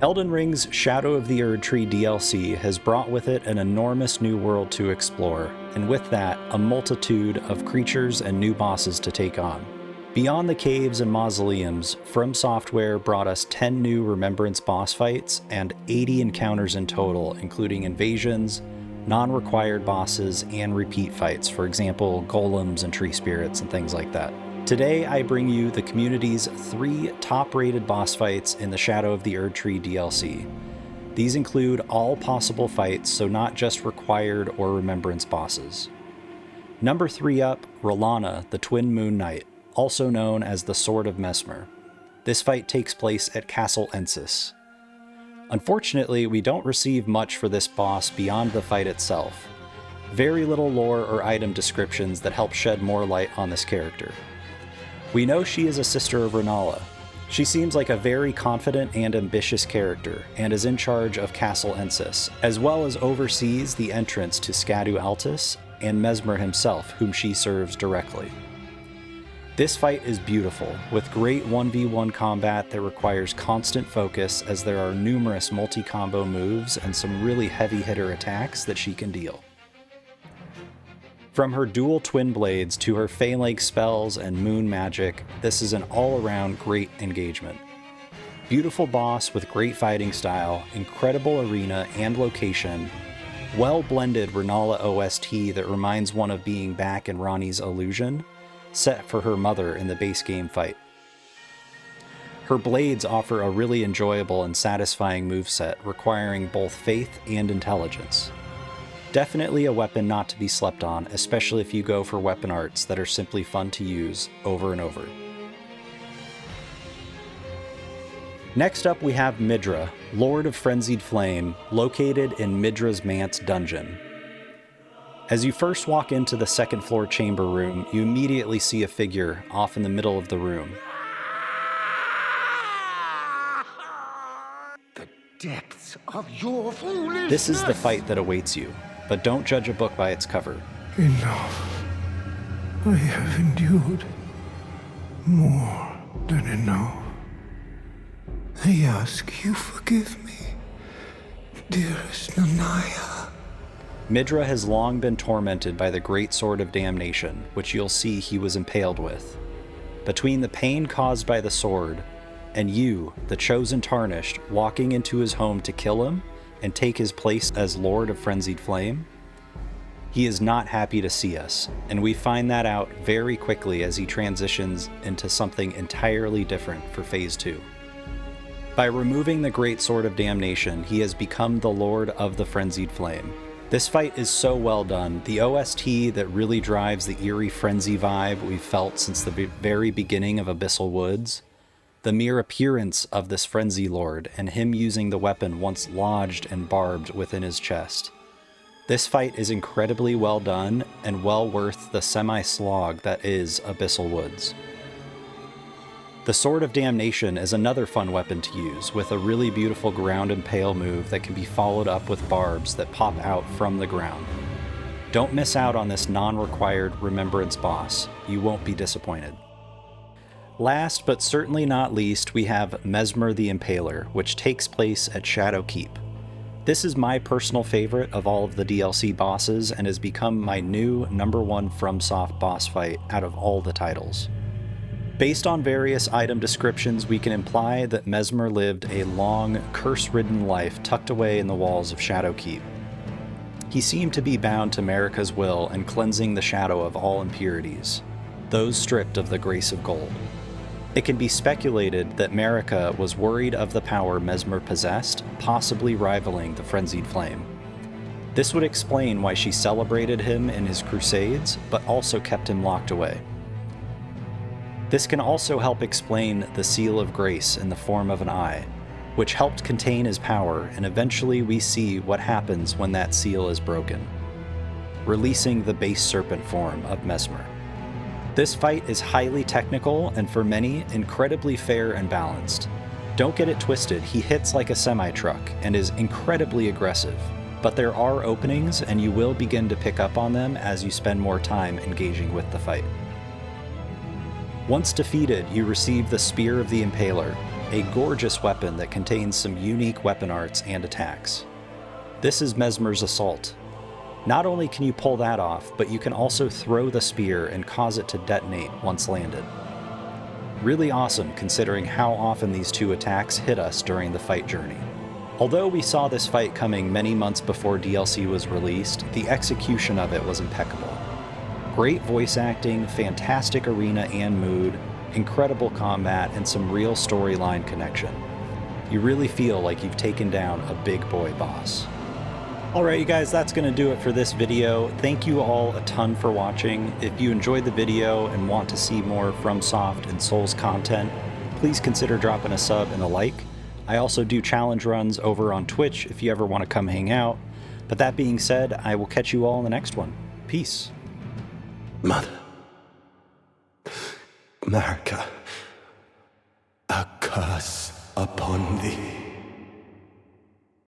Elden Ring's Shadow of the Erdtree DLC has brought with it an enormous new world to explore, and with that, a multitude of creatures and new bosses to take on. Beyond the caves and mausoleums, From Software brought us 10 new Remembrance boss fights and 80 encounters in total, including invasions, non-required bosses, and repeat fights, for example, golems and tree spirits and things like that. Today, I bring you the community's 3 top-rated boss fights in the Shadow of the Erdtree DLC. These include all possible fights, so not just required or Remembrance bosses. Number 3 up, R'hllana, the Twin Moon Knight, also known as the Sword of Messmer. This fight takes place at Castle Ensis. Unfortunately, we don't receive much for this boss beyond the fight itself. Very little lore or item descriptions that help shed more light on this character. We know she is a sister of R'hllana. She seems like a very confident and ambitious character, and is in charge of Castle Ensis, as well as oversees the entrance to Scadu Altus and Messmer himself, whom she serves directly. This fight is beautiful, with great 1v1 combat that requires constant focus as there are numerous multi-combo moves and some really heavy-hitter attacks that she can deal. From her dual twin blades to her Phalanx spells and moon magic, this is an all-around great engagement. Beautiful boss with great fighting style, incredible arena and location, well-blended R'hllana OST that reminds one of being back in Ranni's Illusion, set for her mother in the base game fight. Her blades offer a really enjoyable and satisfying moveset, requiring both faith and intelligence. Definitely a weapon not to be slept on, especially if you go for weapon arts that are simply fun to use over and over. Next up we have Midra, Lord of Frenzied Flame, located in Midra's Manse dungeon. As you first walk into the second floor chamber room, you immediately see a figure off in the middle of the room. The depths of your foolishness! This is the fight that awaits you, but don't judge a book by its cover. Enough. I have endured more than enough. I ask you forgive me, dearest Nanaya. Midra has long been tormented by the Great Sword of Damnation, which you'll see he was impaled with. Between the pain caused by the sword, and you, the chosen tarnished, walking into his home to kill him and take his place as Lord of Frenzied Flame, he is not happy to see us, and we find that out very quickly as he transitions into something entirely different for Phase 2. By removing the Great Sword of Damnation, he has become the Lord of the Frenzied Flame. This fight is so well done. The OST that really drives the eerie frenzy vibe we've felt since the very beginning of Abyssal Woods, the mere appearance of this Frenzy Lord, and him using the weapon once lodged and barbed within his chest. This fight is incredibly well done and well worth the semi-slog that is Abyssal Woods. The Sword of Damnation is another fun weapon to use, with a really beautiful ground impale move that can be followed up with barbs that pop out from the ground. Don't miss out on this non-required Remembrance boss. You won't be disappointed. Last but certainly not least, we have Messmer the Impaler, which takes place at Shadow Keep. This is my personal favorite of all of the DLC bosses and has become my new #1 FromSoft boss fight out of all the titles. Based on various item descriptions, we can imply that Messmer lived a long, curse-ridden life tucked away in the walls of Shadow Keep. He seemed to be bound to Marika's will and cleansing the shadow of all impurities, those stripped of the grace of gold. It can be speculated that Marika was worried of the power Messmer possessed, possibly rivaling the Frenzied Flame. This would explain why she celebrated him in his crusades, but also kept him locked away. This can also help explain the Seal of Grace in the form of an eye, which helped contain his power, and eventually we see what happens when that seal is broken, releasing the base serpent form of Messmer. This fight is highly technical and for many, incredibly fair and balanced. Don't get it twisted, he hits like a semi-truck and is incredibly aggressive, but there are openings and you will begin to pick up on them as you spend more time engaging with the fight. Once defeated, you receive the Spear of the Impaler, a gorgeous weapon that contains some unique weapon arts and attacks. This is Messmer's Assault. Not only can you pull that off, but you can also throw the spear and cause it to detonate once landed. Really awesome considering how often these two attacks hit us during the fight journey. Although we saw this fight coming many months before DLC was released, the execution of it was impeccable. Great voice acting, fantastic arena and mood, incredible combat, and some real storyline connection. You really feel like you've taken down a big boy boss. Alright you guys, that's going to do it for this video. Thank you all a ton for watching. If you enjoyed the video and want to see more FromSoft and Souls content, please consider dropping a sub and a like. I also do challenge runs over on Twitch if you ever want to come hang out. But that being said, I will catch you all in the next one. Peace. Mother. America. A curse upon thee.